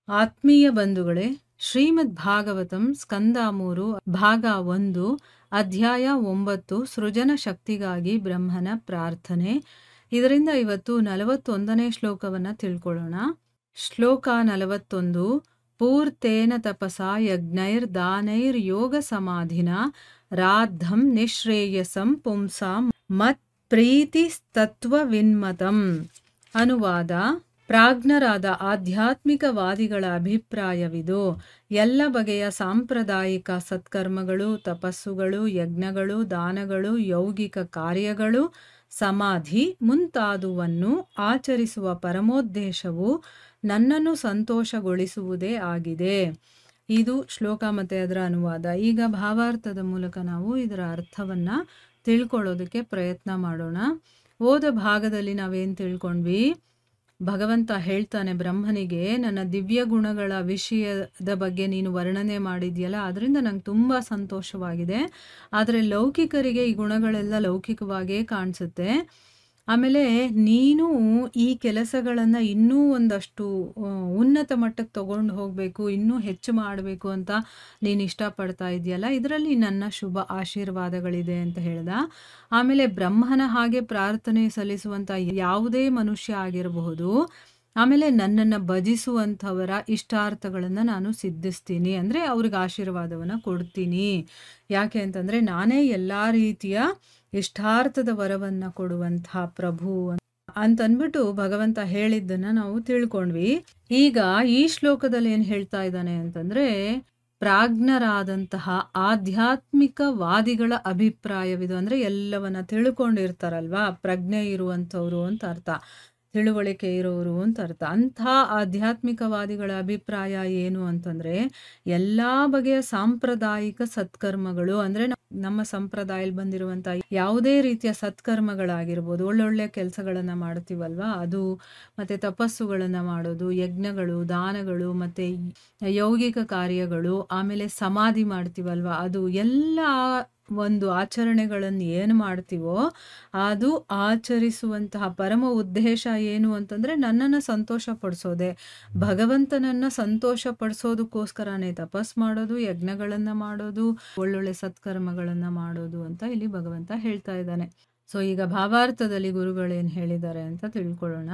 ಆತ್ಮೀಯ ಬಂಧುಗಳೇ, ಶ್ರೀಮದ್ ಭಾಗವತಂ ಸ್ಕಂದ 3 ಭಾಗ 1 ಅಧ್ಯಾಯ 9 ಸೃಜನ ಶಕ್ತಿಗಾಗಿ ಬ್ರಹ್ಮನ ಪ್ರಾರ್ಥನೆ. ಇದರಿಂದ ಇವತ್ತು 41ನೇ ಶ್ಲೋಕವನ್ನು ತಿಳ್ಕೊಳ್ಳೋಣ. ಶ್ಲೋಕ 41. ಪೂರ್ತೇನ ತಪಸಾ ಯಜ್ಞೈರ್ ದಾನೈರ್ ಯೋಗ ಸಮಾಧಿನ ರಾಧಂ ನಿಶ್ರೇಯಸಂ ಪುಂಸಾಂ ಮತ್ ಪ್ರೀತಿ ತತ್ವ ವಿನ್ಮತಂ. ಅನುವಾದ: ಪ್ರಾಜ್ಞರಾದ ಆಧ್ಯಾತ್ಮಿಕವಾದಿಗಳ ಅಭಿಪ್ರಾಯವಿದು. ಎಲ್ಲ ಬಗೆಯ ಸಾಂಪ್ರದಾಯಿಕ ಸತ್ಕರ್ಮಗಳು, ತಪಸ್ಸುಗಳು, ಯಜ್ಞಗಳು, ದಾನಗಳು, ಯೌಗಿಕ ಕಾರ್ಯಗಳು, ಸಮಾಧಿ ಮುಂತಾದುವನ್ನು ಆಚರಿಸುವ ಪರಮೋದ್ದೇಶವು ನನ್ನನ್ನು ಸಂತೋಷಗೊಳಿಸುವುದೇ ಆಗಿದೆ. ಇದು ಶ್ಲೋಕ ಮತ್ತು ಅದರ ಅನುವಾದ. ಈಗ ಭಾವಾರ್ಥದ ಮೂಲಕ ನಾವು ಇದರ ಅರ್ಥವನ್ನು ತಿಳ್ಕೊಳ್ಳೋದಕ್ಕೆ ಪ್ರಯತ್ನ ಮಾಡೋಣ. ಓದ ಭಾಗದಲ್ಲಿ ನಾವೇನು ತಿಳ್ಕೊಂಡ್ವಿ? ಭಗವಂತ ಹೇಳ್ತಾನೆ ಬ್ರಹ್ಮನಿಗೆ, ನನ್ನ ದಿವ್ಯ ಗುಣಗಳ ವಿಷಯದ ಬಗ್ಗೆ ನೀನು ವರ್ಣನೆ ಮಾಡಿದ್ಯಲ್ಲ, ಅದರಿಂದ ನಂಗೆ ತುಂಬ ಸಂತೋಷವಾಗಿದೆ. ಆದರೆ ಲೌಕಿಕರಿಗೆ ಈ ಗುಣಗಳೆಲ್ಲ ಲೌಕಿಕವಾಗೇ ಕಾಣಿಸುತ್ತೆ. ಆಮೇಲೆ ನೀನು ಈ ಕೆಲಸಗಳನ್ನು ಇನ್ನೂ ಒಂದಷ್ಟು ಉನ್ನತ ಮಟ್ಟಕ್ಕೆ ತಗೊಂಡು ಹೋಗಬೇಕು, ಇನ್ನೂ ಹೆಚ್ಚು ಮಾಡಬೇಕು ಅಂತ ನೀನು ಇಷ್ಟಪಡ್ತಾ ಇದೆಯಲ್ಲ, ಇದರಲ್ಲಿ ನನ್ನ ಶುಭ ಆಶೀರ್ವಾದಗಳಿದೆ ಅಂತ ಹೇಳ್ದ. ಆಮೇಲೆ ಬ್ರಹ್ಮನ ಹಾಗೆ ಪ್ರಾರ್ಥನೆ ಸಲ್ಲಿಸುವಂಥ ಯಾವುದೇ ಮನುಷ್ಯ ಆಗಿರಬಹುದು, ಆಮೇಲೆ ನನ್ನನ್ನು ಭಜಿಸುವಂಥವರ ಇಷ್ಟಾರ್ಥಗಳನ್ನು ನಾನು ಸಿದ್ಧಿಸ್ತೀನಿ, ಅಂದರೆ ಅವ್ರಿಗೆ ಆಶೀರ್ವಾದವನ್ನು ಕೊಡ್ತೀನಿ. ಯಾಕೆ ಅಂತಂದರೆ ನಾನೇ ಎಲ್ಲ ರೀತಿಯ ಇಷ್ಟಾರ್ಥದ ವರವನ್ನು ಕೊಡುವಂತಹ ಪ್ರಭು ಅಂತನ್ಬಿಟ್ಟು ಭಗವಂತ ಹೇಳಿದ್ದನ್ನು ನಾವು ತಿಳ್ಕೊಂಡ್ವಿ. ಈಗ ಈ ಶ್ಲೋಕದಲ್ಲಿ ಏನು ಹೇಳ್ತಾ ಇದ್ದಾನೆ ಅಂತಂದರೆ, ಪ್ರಾಜ್ಞರಾದಂತಹ ಆಧ್ಯಾತ್ಮಿಕವಾದಿಗಳ ಅಭಿಪ್ರಾಯವಿದು. ಅಂದರೆ ಎಲ್ಲವನ್ನ ತಿಳ್ಕೊಂಡಿರ್ತಾರಲ್ವಾ, ಪ್ರಜ್ಞೆ ಇರುವಂಥವ್ರು ಅಂತ ಅರ್ಥ, ತಿಳುವಳಿಕೆ ಇರೋರು ಅಂತ ಅರ್ಥ. ಅಂಥ ಆಧ್ಯಾತ್ಮಿಕವಾದಿಗಳ ಅಭಿಪ್ರಾಯ ಏನು ಅಂತಂದರೆ, ಎಲ್ಲ ಬಗೆಯ ಸಾಂಪ್ರದಾಯಿಕ ಸತ್ಕರ್ಮಗಳು, ಅಂದರೆ ನಮ್ಮ ಸಂಪ್ರದಾಯದಲ್ಲಿ ಬಂದಿರುವಂಥ ಯಾವುದೇ ರೀತಿಯ ಸತ್ಕರ್ಮಗಳಾಗಿರ್ಬೋದು, ಒಳ್ಳೊಳ್ಳೆ ಕೆಲಸಗಳನ್ನು ಮಾಡ್ತೀವಲ್ವ ಅದು, ಮತ್ತು ತಪಸ್ಸುಗಳನ್ನು ಮಾಡೋದು, ಯಜ್ಞಗಳು, ದಾನಗಳು, ಮತ್ತು ಯೌಗಿಕ ಕಾರ್ಯಗಳು, ಆಮೇಲೆ ಸಮಾಧಿ ಮಾಡ್ತೀವಲ್ವ ಅದು, ಎಲ್ಲ ಒಂದು ಆಚರಣೆಗಳನ್ನು ಏನು ಮಾಡ್ತೀವೋ ಅದು ಆಚರಿಸುವಂತಹ ಪರಮ ಉದ್ದೇಶ ಏನು ಅಂತಂದರೆ ನನ್ನನ್ನು ಸಂತೋಷ ಪಡಿಸೋದೆ. ಭಗವಂತನನ್ನು ಸಂತೋಷ ಪಡಿಸೋದಕ್ಕೋಸ್ಕರನೇ ತಪಸ್ ಮಾಡೋದು, ಯಜ್ಞಗಳನ್ನು ಮಾಡೋದು, ಒಳ್ಳೊಳ್ಳೆ ಸತ್ಕರ್ಮಗಳನ್ನು ಮಾಡೋದು ಅಂತ ಇಲ್ಲಿ ಭಗವಂತ ಹೇಳ್ತಾ ಇದ್ದಾನೆ. ಸೊ ಈಗ ಭಾವಾರ್ಥದಲ್ಲಿ ಗುರುಗಳೇನು ಹೇಳಿದ್ದಾರೆ ಅಂತ ತಿಳ್ಕೊಳ್ಳೋಣ.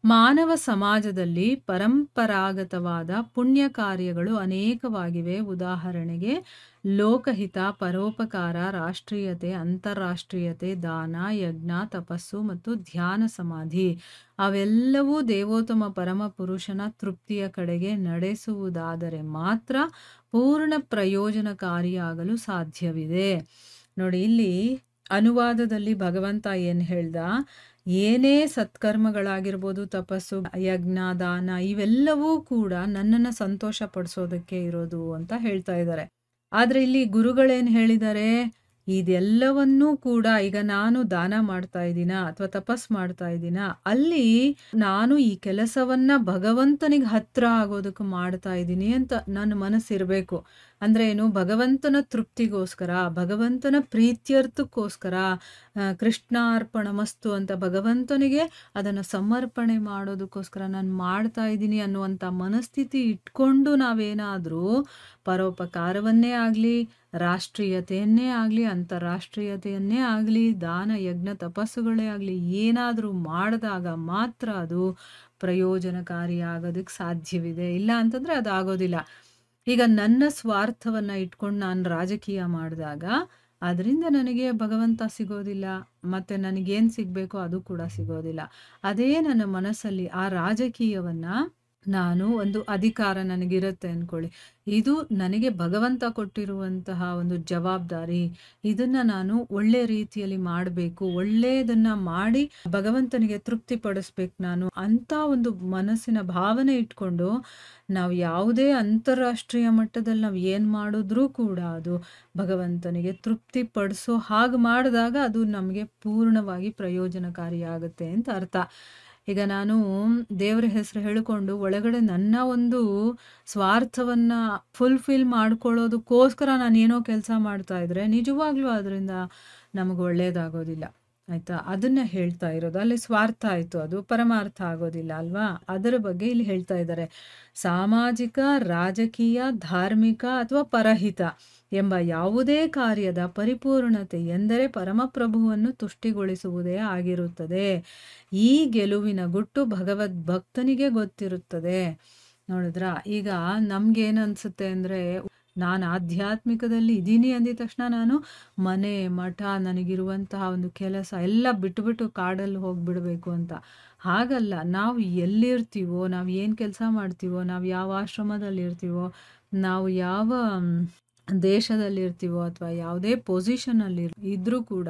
ಮಾನವ ಸಮಾಜದಲ್ಲಿ ಪರಂಪರಾಗತವಾದ ಪುಣ್ಯ ಕಾರ್ಯಗಳು ಅನೇಕವಾಗಿವೆ. ಉದಾಹರಣೆಗೆ ಲೋಕಹಿತ, ಪರೋಪಕಾರ, ರಾಷ್ಟ್ರೀಯತೆ, ಅಂತಾರಾಷ್ಟ್ರೀಯತೆ, ದಾನ, ಯಜ್ಞ, ತಪಸ್ಸು ಮತ್ತು ಧ್ಯಾನ ಸಮಾಧಿ. ಅವೆಲ್ಲವೂ ದೇವೋತ್ತಮ ಪರಮ ಪುರುಷನ ತೃಪ್ತಿಯ ಕಡೆಗೆ ನಡೆಸುವುದಾದರೆ ಮಾತ್ರ ಪೂರ್ಣ ಪ್ರಯೋಜನಕಾರಿಯಾಗಲು ಸಾಧ್ಯವಿದೆ. ನೋಡಿ, ಇಲ್ಲಿ ಅನುವಾದದಲ್ಲಿ ಭಗವಂತ ಏನು ಹೇಳ್ದ, ಏನೇ ಸತ್ಕರ್ಮಗಳಾಗಿರ್ಬೋದು, ತಪಸ್ಸು, ಯಜ್ಞ, ದಾನ, ಇವೆಲ್ಲವೂ ಕೂಡ ನನ್ನನ್ನು ಸಂತೋಷ ಪಡಿಸೋದಕ್ಕೆ ಇರೋದು ಅಂತ ಹೇಳ್ತಾ ಇದ್ದಾರೆ. ಆದರೆ ಇಲ್ಲಿ ಗುರುಗಳೇನು ಹೇಳಿದ್ದಾರೆ, ಇದೆಲ್ಲವನ್ನೂ ಕೂಡ ಈಗ ನಾನು ದಾನ ಮಾಡ್ತಾ ಇದ್ದೀನ ಅಥವಾ ತಪಸ್ ಮಾಡ್ತಾ ಇದ್ದೀನ, ಅಲ್ಲಿ ನಾನು ಈ ಕೆಲಸವನ್ನ ಭಗವಂತನಿಗೆ ಹತ್ರ ಆಗೋದಕ್ಕೆ ಮಾಡ್ತಾ ಇದ್ದೀನಿ ಅಂತ ನನ್ನ ಮನಸ್ಸಿರಬೇಕು. ಅಂದರೆ ಏನು, ಭಗವಂತನ ತೃಪ್ತಿಗೋಸ್ಕರ, ಭಗವಂತನ ಪ್ರೀತ್ಯರ್ಥಕ್ಕೋಸ್ಕರ, ಕೃಷ್ಣಾರ್ಪಣಮಸ್ತು ಅಂತ ಭಗವಂತನಿಗೆ ಅದನ್ನು ಸಮರ್ಪಣೆ ಮಾಡೋದಕ್ಕೋಸ್ಕರ ನಾನು ಮಾಡ್ತಾ ಇದ್ದೀನಿ ಅನ್ನುವಂಥ ಮನಸ್ಥಿತಿ ಇಟ್ಕೊಂಡು ನಾವೇನಾದರೂ ಪರೋಪಕಾರವನ್ನೇ ಆಗಲಿ, ರಾಷ್ಟ್ರೀಯತೆಯನ್ನೇ ಆಗಲಿ, ಅಂತಾರಾಷ್ಟ್ರೀಯತೆಯನ್ನೇ ಆಗಲಿ, ದಾನ, ಯಜ್ಞ, ತಪಸ್ಸುಗಳೇ ಆಗಲಿ ಏನಾದರೂ ಮಾಡಿದಾಗ ಮಾತ್ರ ಅದು ಪ್ರಯೋಜನಕಾರಿಯಾಗೋದಕ್ಕೆ ಸಾಧ್ಯವಿದೆ. ಇಲ್ಲ ಅಂತಂದರೆ ಅದು ಆಗೋದಿಲ್ಲ. ಈಗ ನನ್ನ ಸ್ವಾರ್ಥವನ್ನು ಇಟ್ಕೊಂಡು ನಾನು ರಾಜಕೀಯ ಮಾಡಿದಾಗ ಅದರಿಂದ ನನಗೆ ಭಗವಂತ ಸಿಗೋದಿಲ್ಲ, ಮತ್ತು ನನಗೇನು ಸಿಗಬೇಕೋ ಅದು ಕೂಡ ಸಿಗೋದಿಲ್ಲ. ಅದೇ ನನ್ನ ಮನಸ್ಸಲ್ಲಿ ಆ ರಾಜಕೀಯವನ್ನು, ನಾನು ಒಂದು ಅಧಿಕಾರ ನನಗಿರುತ್ತೆ ಅಂದ್ಕೊಳ್ಳಿ, ಇದು ನನಗೆ ಭಗವಂತ ಕೊಟ್ಟಿರುವಂತಹ ಒಂದು ಜವಾಬ್ದಾರಿ, ಇದನ್ನು ನಾನು ಒಳ್ಳೆ ರೀತಿಯಲ್ಲಿ ಮಾಡಬೇಕು, ಒಳ್ಳೆಯದನ್ನು ಮಾಡಿ ಭಗವಂತನಿಗೆ ತೃಪ್ತಿ ಪಡಿಸ್ಬೇಕು ನಾನು ಅಂತ ಒಂದು ಮನಸ್ಸಿನ ಭಾವನೆ ಇಟ್ಕೊಂಡು ನಾವು ಯಾವುದೇ ಅಂತಾರಾಷ್ಟ್ರೀಯ ಮಟ್ಟದಲ್ಲಿ ನಾವು ಏನು ಮಾಡಿದ್ರೂ ಕೂಡ ಅದು ಭಗವಂತನಿಗೆ ತೃಪ್ತಿ ಪಡಿಸೋ ಹಾಗೆ ಮಾಡಿದಾಗ ಅದು ನಮಗೆ ಪೂರ್ಣವಾಗಿ ಪ್ರಯೋಜನಕಾರಿಯಾಗುತ್ತೆ ಅಂತ ಅರ್ಥ. ಈಗ ನಾನು ದೇವರ ಹೆಸರು ಹೇಳಿಕೊಂಡು ಒಳಗಡೆ ನನ್ನ ಒಂದು ಸ್ವಾರ್ಥವನ್ನು ಫುಲ್ಫಿಲ್ ಮಾಡ್ಕೊಳ್ಳೋದಕ್ಕೋಸ್ಕರ ನಾನು ಏನೋ ಕೆಲಸ ಮಾಡ್ತಾ ಇದ್ರೆ ನಿಜವಾಗ್ಲೂ ಅದರಿಂದ ನಮಗೆ ಒಳ್ಳೆಯದಾಗೋದಿಲ್ಲ. ಆಯ್ತಾ? ಅದನ್ನ ಹೇಳ್ತಾ ಇರೋದು. ಅಲ್ಲಿ ಸ್ವಾರ್ಥ ಆಯ್ತು, ಅದು ಪರಮಾರ್ಥ ಆಗೋದಿಲ್ಲ ಅಲ್ವಾ? ಅದರ ಬಗ್ಗೆ ಇಲ್ಲಿ ಹೇಳ್ತಾ ಇದ್ದಾರೆ. ಸಾಮಾಜಿಕ, ರಾಜಕೀಯ, ಧಾರ್ಮಿಕ ಅಥವಾ ಪರಹಿತ ಎಂಬ ಯಾವುದೇ ಕಾರ್ಯದ ಪರಿಪೂರ್ಣತೆ ಎಂದರೆ ಪರಮಪ್ರಭುವನ್ನು ತುಷ್ಟಿಗೊಳಿಸುವುದೇ ಆಗಿರುತ್ತದೆ. ಈ ಗೆಲುವಿನ ಗುಟ್ಟು ಭಗವದ್ಭಕ್ತನಿಗೆ ಗೊತ್ತಿರುತ್ತದೆ. ನೋಡಿದ್ರಾ? ಈಗ ನಮ್ಗೇನನ್ಸುತ್ತೆ ಅಂದರೆ, ನಾನು ಆಧ್ಯಾತ್ಮಿಕದಲ್ಲಿ ಇದ್ದೀನಿ ಅಂದಿದ ತಕ್ಷಣ ನಾನು ಮನೆ, ಮಠ, ನನಗಿರುವಂತಹ ಒಂದು ಕೆಲಸ ಎಲ್ಲ ಬಿಟ್ಟುಬಿಟ್ಟು ಕಾಡಲ್ಲಿ ಹೋಗ್ಬಿಡಬೇಕು ಅಂತ. ಹಾಗಲ್ಲ. ನಾವು ಎಲ್ಲಿರ್ತೀವೋ, ನಾವು ಏನು ಕೆಲಸ ಮಾಡ್ತೀವೋ, ನಾವು ಯಾವ ಆಶ್ರಮದಲ್ಲಿರ್ತೀವೋ, ನಾವು ಯಾವ ದೇಶದಲ್ಲಿರ್ತೀವೋ ಅಥವಾ ಯಾವುದೇ ಪೊಸಿಷನಲ್ಲಿ ಇದ್ರೂ ಕೂಡ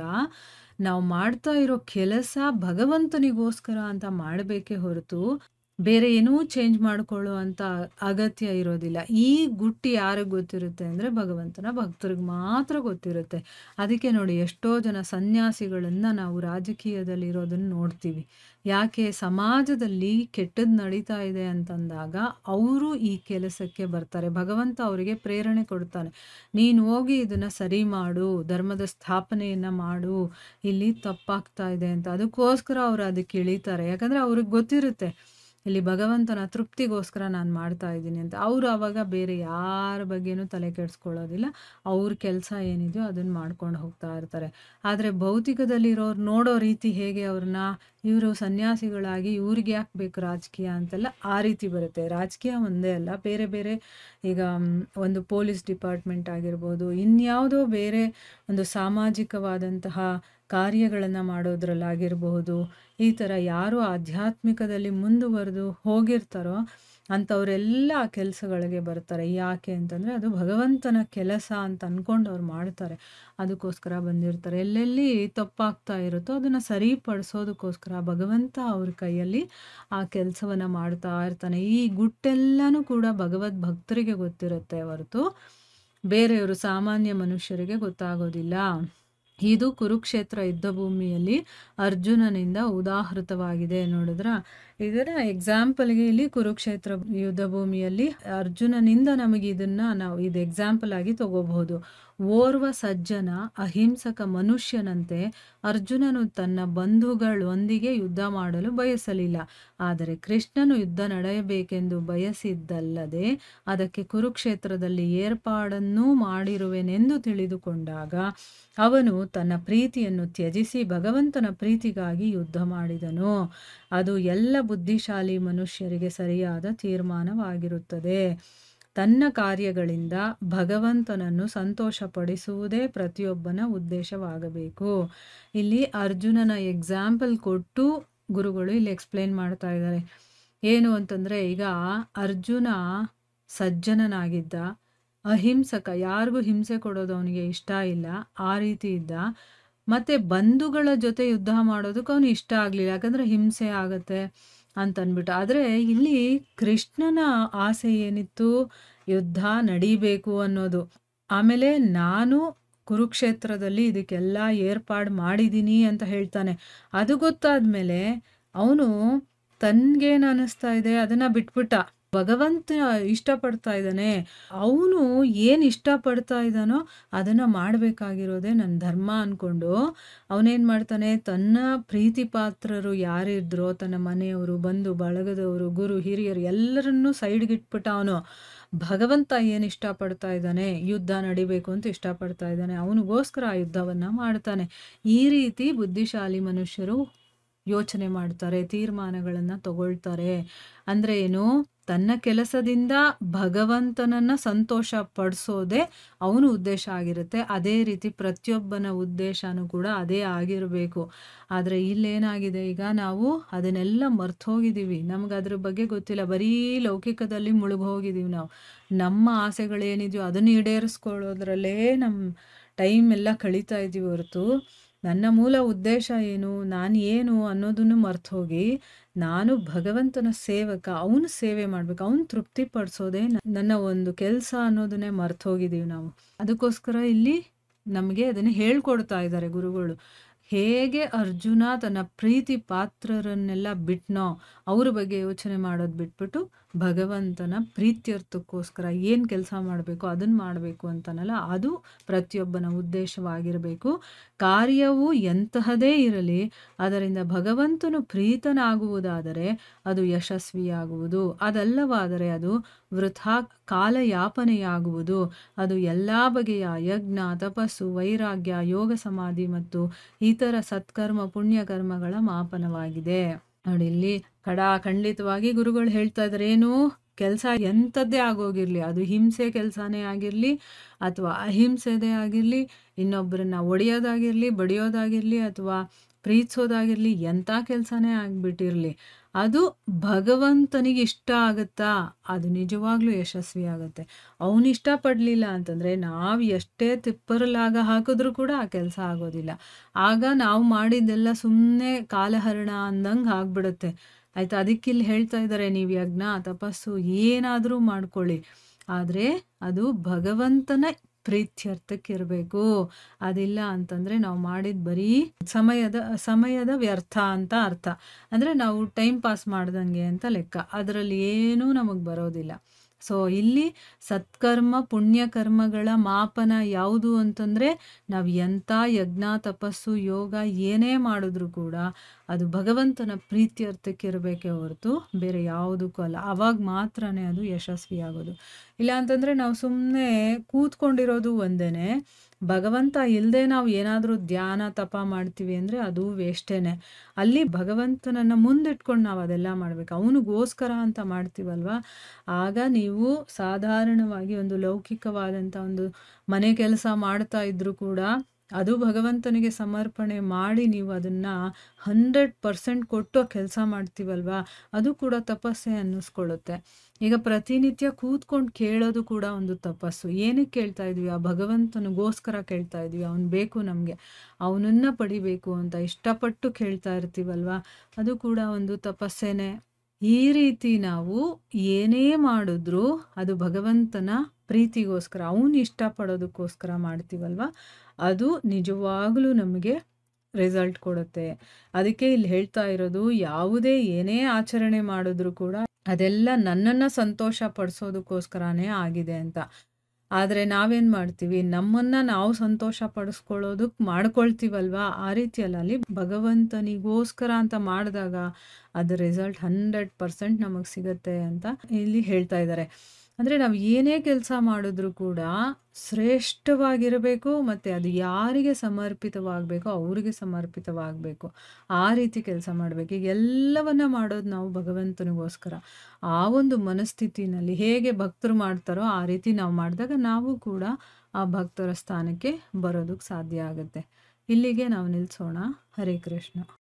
ನಾವು ಮಾಡ್ತಾ ಇರೋ ಕೆಲಸ ಭಗವಂತನಿಗೋಸ್ಕರ ಅಂತ ಮಾಡಬೇಕೇ ಹೊರತು ಬೇರೆ ಏನೂ ಚೇಂಜ್ ಮಾಡ್ಕೊಳ್ಳೋ ಅಂತ ಅಗತ್ಯ ಇರೋದಿಲ್ಲ. ಈ ಗುಟ್ಟು ಯಾರಿಗೆ ಗೊತ್ತಿರುತ್ತೆ ಅಂದರೆ ಭಗವಂತನ ಭಕ್ತರಿಗೆ ಮಾತ್ರ ಗೊತ್ತಿರುತ್ತೆ. ಅದಕ್ಕೆ ನೋಡಿ, ಎಷ್ಟೋ ಜನ ಸನ್ಯಾಸಿಗಳನ್ನು ನಾವು ರಾಜಕೀಯದಲ್ಲಿ ಇರೋದನ್ನು ನೋಡ್ತೀವಿ. ಯಾಕೆ? ಸಮಾಜದಲ್ಲಿ ಕೆಟ್ಟದ್ದು ನಡೀತಾ ಇದೆ ಅಂತಂದಾಗ ಅವರು ಈ ಕೆಲಸಕ್ಕೆ ಬರ್ತಾರೆ. ಭಗವಂತ ಅವರಿಗೆ ಪ್ರೇರಣೆ ಕೊಡ್ತಾನೆ. ನೀನು ಹೋಗಿ ಇದನ್ನು ಸರಿ ಮಾಡು, ಧರ್ಮದ ಸ್ಥಾಪನೆಯನ್ನು ಮಾಡು, ಇಲ್ಲಿ ತಪ್ಪಾಗ್ತಾ ಇದೆ ಅಂತ. ಅದಕ್ಕೋಸ್ಕರ ಅವರು ಅದಕ್ಕೆ ಇಳಿತಾರೆ. ಯಾಕಂದರೆ ಅವ್ರಿಗೆ ಗೊತ್ತಿರುತ್ತೆ ಇಲ್ಲಿ ಭಗವಂತನ ತೃಪ್ತಿಗೋಸ್ಕರ ನಾನು ಮಾಡ್ತಾ ಇದ್ದೀನಿ ಅಂತ. ಅವರು ಆವಾಗ ಬೇರೆ ಯಾರ ಬಗ್ಗೆನೂ ತಲೆ ಕೆಡಿಸ್ಕೊಳ್ಳೋದಿಲ್ಲ. ಅವ್ರ ಕೆಲಸ ಏನಿದೆಯೋ ಅದನ್ನು ಮಾಡ್ಕೊಂಡು ಹೋಗ್ತಾ ಇರ್ತಾರೆ. ಆದರೆ ಭೌತಿಕದಲ್ಲಿರೋರು ನೋಡೋ ರೀತಿ ಹೇಗೆ ಅವ್ರನ್ನ, ಇವರು ಸನ್ಯಾಸಿಗಳಾಗಿ ಇವ್ರಿಗೆ ಯಾಕೆ ಬೇಕು ರಾಜಕೀಯ ಅಂತೆಲ್ಲ ಆ ರೀತಿ ಬರುತ್ತೆ. ರಾಜಕೀಯ ಒಂದೇ ಅಲ್ಲ, ಬೇರೆ ಬೇರೆ ಈಗ ಒಂದು ಪೊಲೀಸ್ ಡಿಪಾರ್ಟ್ಮೆಂಟ್ ಆಗಿರ್ಬೋದು, ಇನ್ಯಾವುದೋ ಬೇರೆ ಒಂದು ಸಾಮಾಜಿಕವಾದಂತಹ ಕಾರ್ಯಗಳನ್ನು ಮಾಡೋದ್ರಲ್ಲಾಗಿರಬಹುದು. ಈ ಥರ ಯಾರು ಆಧ್ಯಾತ್ಮಿಕದಲ್ಲಿ ಮುಂದುವರೆದು ಹೋಗಿರ್ತಾರೋ ಅಂಥವರೆಲ್ಲ ಆ ಕೆಲಸಗಳಿಗೆ ಬರ್ತಾರೆ. ಯಾಕೆ ಅಂತಂದರೆ ಅದು ಭಗವಂತನ ಕೆಲಸ ಅಂತ ಅಂದ್ಕೊಂಡು ಅವ್ರು ಮಾಡ್ತಾರೆ. ಅದಕ್ಕೋಸ್ಕರ ಬಂದಿರ್ತಾರೆ. ಎಲ್ಲೆಲ್ಲಿ ತಪ್ಪಾಗ್ತಾ ಇರುತ್ತೋ ಅದನ್ನು ಸರಿಪಡಿಸೋದಕ್ಕೋಸ್ಕರ ಭಗವಂತ ಅವ್ರ ಕೈಯಲ್ಲಿ ಆ ಕೆಲಸವನ್ನು ಮಾಡ್ತಾ ಇರ್ತಾನೆ. ಈ ಗುಟ್ಟೆಲ್ಲನೂ ಕೂಡ ಭಗವದ್ ಭಕ್ತರಿಗೆ ಗೊತ್ತಿರುತ್ತೆ ಹೊರತು ಬೇರೆಯವರು ಸಾಮಾನ್ಯ ಮನುಷ್ಯರಿಗೆ ಗೊತ್ತಾಗೋದಿಲ್ಲ. ಇದು ಕುರುಕ್ಷೇತ್ರ ಯುದ್ಧಭೂಮಿಯಲ್ಲಿ ಅರ್ಜುನನಿಂದ ಉದಾಹೃತವಾಗಿದೆ. ನೋಡಿದ್ರಾ? ಇದರ ಎಕ್ಸಾಂಪಲ್ಗೆ ಇಲ್ಲಿ ಕುರುಕ್ಷೇತ್ರ ಯುದ್ಧಭೂಮಿಯಲ್ಲಿ ಅರ್ಜುನನಿಂದ ನಮಗೆ ಇದನ್ನು ನಾವು ಇದು ಎಕ್ಸಾಂಪಲ್ ಆಗಿ ತಗೋಬಹುದು. ಓರ್ವ ಸಜ್ಜನ ಅಹಿಂಸಕ ಮನುಷ್ಯನಂತೆ ಅರ್ಜುನನು ತನ್ನ ಬಂಧುಗಳೊಂದಿಗೆ ಯುದ್ಧ ಮಾಡಲು ಬಯಸಲಿಲ್ಲ. ಆದರೆ ಕೃಷ್ಣನು ಯುದ್ಧ ನಡೆಯಬೇಕೆಂದು ಬಯಸಿದ್ದಲ್ಲದೆ ಅದಕ್ಕೆ ಕುರುಕ್ಷೇತ್ರದಲ್ಲಿ ಏರ್ಪಾಡನ್ನೂ ಮಾಡಿರುವೆನೆಂದು ತಿಳಿದುಕೊಂಡಾಗ ಅವನು ತನ್ನ ಪ್ರೀತಿಯನ್ನು ತ್ಯಜಿಸಿ ಭಗವಂತನ ಪ್ರೀತಿಗಾಗಿ ಯುದ್ಧ ಮಾಡಿದನು. ಅದು ಎಲ್ಲ ಬುದ್ಧಿಶಾಲಿ ಮನುಷ್ಯರಿಗೆ ಸರಿಯಾದ ತೀರ್ಮಾನವಾಗಿರುತ್ತದೆ. ತನ್ನ ಕಾರ್ಯಗಳಿಂದ ಭಗವಂತನನ್ನು ಸಂತೋಷಪಡಿಸುವುದೇ ಪ್ರತಿಯೊಬ್ಬನ ಉದ್ದೇಶವಾಗಬೇಕು. ಇಲ್ಲಿ ಅರ್ಜುನನ ಎಕ್ಸಾಂಪಲ್ ಕೊಟ್ಟು ಗುರುಗಳು ಇಲ್ಲಿ ಎಕ್ಸ್ಪ್ಲೇನ್ ಮಾಡ್ತಾ ಇದ್ದಾರೆ. ಏನು ಅಂತಂದರೆ, ಈಗ ಅರ್ಜುನ ಸಜ್ಜನನಾಗಿದ್ದ, ಅಹಿಂಸಕ, ಯಾರಿಗೂ ಹಿಂಸೆ ಕೊಡೋದು ಅವನಿಗೆ ಇಷ್ಟ ಇಲ್ಲ, ಆ ರೀತಿ ಇದ್ದ. ಮತ್ತು ಬಂಧುಗಳ ಜೊತೆ ಯುದ್ಧ ಮಾಡೋದಕ್ಕೆ ಅವನು ಇಷ್ಟ ಆಗಲಿಲ್ಲ, ಯಾಕಂದರೆ ಹಿಂಸೆ ಆಗತ್ತೆ ಅಂತನ್ಬಿಟ್ಟು. ಆದರೆ ಇಲ್ಲಿ ಕೃಷ್ಣನ ಆಸೆ ಏನಿತ್ತು? ಯುದ್ಧ ನಡೀಬೇಕು ಅನ್ನೋದು. ಆಮೇಲೆ ನಾನು ಕುರುಕ್ಷೇತ್ರದಲ್ಲಿ ಇದಕ್ಕೆಲ್ಲ ಏರ್ಪಾಡು ಮಾಡಿದ್ದೀನಿ ಅಂತ ಹೇಳ್ತಾನೆ. ಅದು ಗೊತ್ತಾದ್ಮೇಲೆ ಅವನು ತನ್ಗೇನು ಅನ್ನಿಸ್ತಾ ಇದೆ ಅದನ್ನು ಬಿಟ್ಬಿಟ್ಟ. ಭಗವಂತ ಇಷ್ಟಪಡ್ತಾ ಇದ್ದಾನೆ, ಅವನು ಏನು ಇಷ್ಟಪಡ್ತಾ ಇದ್ದಾನೋ ಅದನ್ನು ಮಾಡಬೇಕಾಗಿರೋದೇ ನನ್ನ ಧರ್ಮ ಅಂದ್ಕೊಂಡು ಅವನೇನು ಮಾಡ್ತಾನೆ, ತನ್ನ ಪ್ರೀತಿ ಪಾತ್ರರು ಯಾರಿದ್ರೋ, ತನ್ನ ಮನೆಯವರು, ಬಂಧು ಬಳಗದವರು, ಗುರು ಹಿರಿಯರು ಎಲ್ಲರನ್ನೂ ಸೈಡ್ಗಿಟ್ಬಿಟ್ಟ. ಅವನು ಭಗವಂತ ಏನು ಇಷ್ಟಪಡ್ತಾ ಇದ್ದಾನೆ, ಯುದ್ಧ ನಡಿಬೇಕು ಅಂತ ಇಷ್ಟಪಡ್ತಾ ಇದ್ದಾನೆ, ಅವನಿಗೋಸ್ಕರ ಆ ಯುದ್ಧವನ್ನು ಮಾಡ್ತಾನೆ. ಈ ರೀತಿ ಬುದ್ಧಿಶಾಲಿ ಮನುಷ್ಯರು ಯೋಚನೆ ಮಾಡ್ತಾರೆ, ತೀರ್ಮಾನಗಳನ್ನು ತಗೊಳ್ತಾರೆ. ಅಂದರೆ ಏನು? ತನ್ನ ಕೆಲಸದಿಂದ ಭಗವಂತನನ್ನು ಸಂತೋಷ ಪಡಿಸೋದೇ ಅವನ ಉದ್ದೇಶ ಆಗಿರುತ್ತೆ. ಅದೇ ರೀತಿ ಪ್ರತಿಯೊಬ್ಬನ ಉದ್ದೇಶನೂ ಕೂಡ ಅದೇ ಆಗಿರಬೇಕು. ಆದರೆ ಇಲ್ಲೇನಾಗಿದೆ, ಈಗ ನಾವು ಅದನ್ನೆಲ್ಲ ಮರ್ತೋಗಿದ್ದೀವಿ. ನಮ್ಗೆ ಅದ್ರ ಬಗ್ಗೆ ಗೊತ್ತಿಲ್ಲ. ಬರೀ ಲೌಕಿಕದಲ್ಲಿ ಮುಳುಗೋಗಿದ್ದೀವಿ ನಾವು. ನಮ್ಮ ಆಸೆಗಳೇನಿದೆಯೋ ಅದನ್ನು ಈಡೇರಿಸ್ಕೊಳ್ಳೋದ್ರಲ್ಲೇ ನಮ್ಮ ಟೈಮ್ ಎಲ್ಲ ಕಳೀತಾ ಇದ್ದೀವಿ ಹೊರತು ನನ್ನ ಮೂಲ ಉದ್ದೇಶ ಏನು, ನಾನು ಏನು ಅನ್ನೋದನ್ನು ಮರ್ತು ಹೋಗಿ ನಾನು ಭಗವಂತನ ಸೇವಕ, ಅವನು ಸೇವೆ ಮಾಡಬೇಕು, ಅವನು ತೃಪ್ತಿ ಪಡಿಸೋದೇ ನನ್ನ ಒಂದು ಕೆಲಸ ಅನ್ನೋದನ್ನೇ ಮರ್ತು ಹೋಗಿದ್ದೀವಿ ನಾವು. ಅದಕ್ಕೋಸ್ಕರ ಇಲ್ಲಿ ನಮಗೆ ಅದನ್ನು ಹೇಳ್ಕೊಡ್ತಾ ಇದ್ದಾರೆ ಗುರುಗಳು. ಹೇಗೆ ಅರ್ಜುನ ತನ್ನ ಪ್ರೀತಿ ಪಾತ್ರರನ್ನೆಲ್ಲ ಬಿಟ್ನೋ, ಅವ್ರ ಬಗ್ಗೆ ಯೋಚನೆ ಮಾಡೋದು ಬಿಟ್ಬಿಟ್ಟು ಭಗವಂತನ ಪ್ರೀತ್ಯರ್ಥಕ್ಕೋಸ್ಕರ ಏನು ಕೆಲಸ ಮಾಡಬೇಕು ಅದನ್ನು ಮಾಡಬೇಕು ಅಂತನಲ್ಲ, ಅದು ಪ್ರತಿಯೊಬ್ಬನ ಉದ್ದೇಶವಾಗಿರಬೇಕು. ಕಾರ್ಯವು ಎಂತಹದೇ ಇರಲಿ, ಅದರಿಂದ ಭಗವಂತನು ಪ್ರೀತನಾಗುವುದಾದರೆ ಅದು ಯಶಸ್ವಿಯಾಗುವುದು, ಅದಲ್ಲವಾದರೆ ಅದು ವೃಥಾ ಕಾಲಯಾಪನೆಯಾಗುವುದು. ಅದು ಎಲ್ಲ ಬಗೆಯ ಯಜ್ಞ, ತಪಸ್ಸು, ವೈರಾಗ್ಯ, ಯೋಗ ಸಮಾಧಿ ಮತ್ತು ಇತರ ಸತ್ಕರ್ಮ ಪುಣ್ಯಕರ್ಮಗಳ ಮಾಪನವಾಗಿದೆ. ನೋಡಿ, ಇಲ್ಲಿ ಖಂಡಿತವಾಗಿ ಗುರುಗಳು ಹೇಳ್ತಾ ಇದ್ದಾರೆ, ಏನು ಕೆಲಸ ಎಂಥದ್ದೇ ಆಗೋಗಿರ್ಲಿ, ಅದು ಹಿಂಸೆ ಕೆಲಸನೇ ಆಗಿರಲಿ ಅಥವಾ ಅಹಿಂಸೆದೇ ಆಗಿರಲಿ, ಇನ್ನೊಬ್ಬರನ್ನ ಒಡೆಯೋದಾಗಿರಲಿ, ಬಡಿಯೋದಾಗಿರಲಿ ಅಥವಾ ಪ್ರೀತಿಸೋದಾಗಿರಲಿ, ಎಂಥ ಕೆಲಸನೇ ಆಗಿಬಿಟ್ಟಿರಲಿ, ಅದು ಭಗವಂತನಿಗೆ ಇಷ್ಟ ಆಗುತ್ತಾ, ಅದು ನಿಜವಾಗ್ಲೂ ಯಶಸ್ವಿ ಆಗುತ್ತೆ. ಅವನು ಇಷ್ಟಪಡಲಿಲ್ಲ ಅಂತಂದರೆ ನಾವು ಎಷ್ಟೇ ತಿಪ್ಪರಲಾಗ ಹಾಕಿದ್ರೂ ಕೂಡ ಆ ಕೆಲಸ ಆಗೋದಿಲ್ಲ. ಆಗ ನಾವು ಮಾಡಿದ್ದೆಲ್ಲ ಸುಮ್ಮನೆ ಕಾಲಹರಣ ಅಂದಂಗೆ ಆಗ್ಬಿಡುತ್ತೆ. ಆಯಿತಾ? ಅದಕ್ಕಿಲ್ಲಿ ಹೇಳ್ತಾ ಇದ್ದಾರೆ, ನೀವು ಯಜ್ಞ, ತಪಸ್ಸು ಏನಾದರೂ ಮಾಡ್ಕೊಳ್ಳಿ, ಆದರೆ ಅದು ಭಗವಂತನ ಪ್ರೀತ್ಯರ್ಥಕ್ಕಿರಬೇಕು. ಅದಿಲ್ಲ ಅಂತಂದರೆ ನಾವು ಮಾಡಿದ ಬರೀ ಸಮಯದ ವ್ಯರ್ಥ ಅಂತ ಅರ್ಥ. ಅಂದರೆ ನಾವು ಟೈಮ್ ಪಾಸ್ ಮಾಡ್ದಂಗೆ ಅಂತ ಲೆಕ್ಕ. ಅದರಲ್ಲಿ ಏನೂ ನಮಗೆ ಬರೋದಿಲ್ಲ. ಸೊ ಇಲ್ಲಿ ಸತ್ಕರ್ಮ ಪುಣ್ಯಕರ್ಮಗಳ ಮಾಪನ ಯಾವುದು ಅಂತಂದರೆ, ನಾವು ಎಂಥ ಯಜ್ಞ, ತಪಸ್ಸು, ಯೋಗ ಏನೇ ಮಾಡಿದ್ರೂ ಕೂಡ ಅದು ಭಗವಂತನ ಪ್ರೀತ್ಯರ್ಥಕ್ಕಿರಬೇಕೇ ಹೊರತು ಬೇರೆ ಯಾವುದಕ್ಕೂ ಅಲ್ಲ. ಆವಾಗ ಮಾತ್ರನೇ ಅದು ಯಶಸ್ವಿಯಾಗೋದು. ಇಲ್ಲ ಅಂತಂದರೆ ನಾವು ಸುಮ್ಮನೆ ಕೂತ್ಕೊಂಡಿರೋದು ಒಂದೇ, ಭಗವಂತ ಇಲ್ಲದೆ ನಾವು ಏನಾದರೂ ಧ್ಯಾನ ತಪ ಮಾಡ್ತೀವಿ ಅಂದರೆ ಅದು ವೇಸ್ಟೇನೆ. ಅಲ್ಲಿ ಭಗವಂತನನ್ನು ಮುಂದಿಟ್ಕೊಂಡು ನಾವು ಅದೆಲ್ಲ ಮಾಡಬೇಕು. ಅವನಿಗೋಸ್ಕರ ಅಂತ ಮಾಡ್ತೀವಲ್ವ, ಆಗ ನೀವು ಸಾಧಾರಣವಾಗಿ ಒಂದು ಲೌಕಿಕವಾದಂಥ ಒಂದು ಮನೆ ಕೆಲಸ ಮಾಡ್ತಾ ಇದ್ರೂ ಕೂಡ ಅದು ಭಗವಂತನಿಗೆ ಸಮರ್ಪಣೆ ಮಾಡಿ ನೀವು ಅದನ್ನು 100% ಕೊಟ್ಟು ಕೆಲಸ ಮಾಡ್ತೀವಲ್ವ, ಅದು ಕೂಡ ತಪಸ್ಸೆ ಅನ್ನಿಸ್ಕೊಳ್ಳುತ್ತೆ. ಈಗ ಪ್ರತಿನಿತ್ಯ ಕೂತ್ಕೊಂಡು ಕೇಳೋದು ಕೂಡ ಒಂದು ತಪಸ್ಸು. ಏನಕ್ಕೆ ಕೇಳ್ತಾ ಇದ್ವಿ? ಆ ಭಗವಂತನಿಗೋಸ್ಕರ ಕೇಳ್ತಾ ಇದ್ವಿ. ಅವನು ಬೇಕು ನಮಗೆ, ಅವನನ್ನು ಪಡಿಬೇಕು ಅಂತ ಇಷ್ಟಪಟ್ಟು ಕೇಳ್ತಾ ಇರ್ತೀವಲ್ವ, ಅದು ಕೂಡ ಒಂದು ತಪಸ್ಸೇನೆ. ಈ ರೀತಿ ನಾವು ಏನೇ ಮಾಡಿದ್ರೂ ಅದು ಭಗವಂತನ ಪ್ರೀತಿಗೋಸ್ಕರ, ಅವನು ಇಷ್ಟಪಡೋದಕ್ಕೋಸ್ಕರ ಮಾಡ್ತೀವಲ್ವ, ಅದು ನಿಜವಾಗಲೂ ನಮಗೆ ರಿಸಲ್ಟ್ ಕೊಡುತ್ತೆ. ಅದಕ್ಕೆ ಇಲ್ಲಿ ಹೇಳ್ತಾ ಇರೋದು, ಯಾವುದೇ ಏನೇ ಆಚರಣೆ ಮಾಡಿದ್ರೂ ಕೂಡ ಅದೆಲ್ಲ ನನ್ನನ್ನು ಸಂತೋಷ ಪಡಿಸೋದಕ್ಕೋಸ್ಕರನೇ ಆಗಿದೆ ಅಂತ. ಆದರೆ ನಾವೇನು ಮಾಡ್ತೀವಿ, ನಮ್ಮನ್ನು ನಾವು ಸಂತೋಷ ಪಡಿಸ್ಕೊಳ್ಳೋದಕ್ಕೆ ಮಾಡ್ಕೊಳ್ತೀವಲ್ವ, ಆ ರೀತಿಯಲ್ಲ. ಅಲ್ಲಿ ಭಗವಂತನಿಗೋಸ್ಕರ ಅಂತ ಮಾಡಿದಾಗ ಅದು ರಿಸಲ್ಟ್ 100% ನಮಗೆ ಸಿಗುತ್ತೆ ಅಂತ ಇಲ್ಲಿ ಹೇಳ್ತಾ ಇದ್ದಾರೆ. ಅಂದರೆ ನಾವು ಏನೇ ಕೆಲಸ ಮಾಡಿದ್ರೂ ಕೂಡ ಶ್ರೇಷ್ಠವಾಗಿರಬೇಕು, ಮತ್ತು ಅದು ಯಾರಿಗೆ ಸಮರ್ಪಿತವಾಗಬೇಕೋ ಅವರಿಗೆ ಸಮರ್ಪಿತವಾಗಬೇಕು. ಆ ರೀತಿ ಕೆಲಸ ಮಾಡಬೇಕು. ಈಗ ಎಲ್ಲವನ್ನ ಮಾಡೋದು ನಾವು ಭಗವಂತನಿಗೋಸ್ಕರ. ಆ ಒಂದು ಮನಸ್ಥಿತಿನಲ್ಲಿ ಹೇಗೆ ಭಕ್ತರು ಮಾಡ್ತಾರೋ ಆ ರೀತಿ ನಾವು ಮಾಡಿದಾಗ ನಾವು ಕೂಡ ಆ ಭಕ್ತರ ಸ್ಥಾನಕ್ಕೆ ಬರೋದಕ್ಕೆ ಸಾಧ್ಯ ಆಗುತ್ತೆ. ಇಲ್ಲಿಗೆ ನಾವು ನಿಲ್ಲಿಸೋಣ. ಹರೇ ಕೃಷ್ಣ.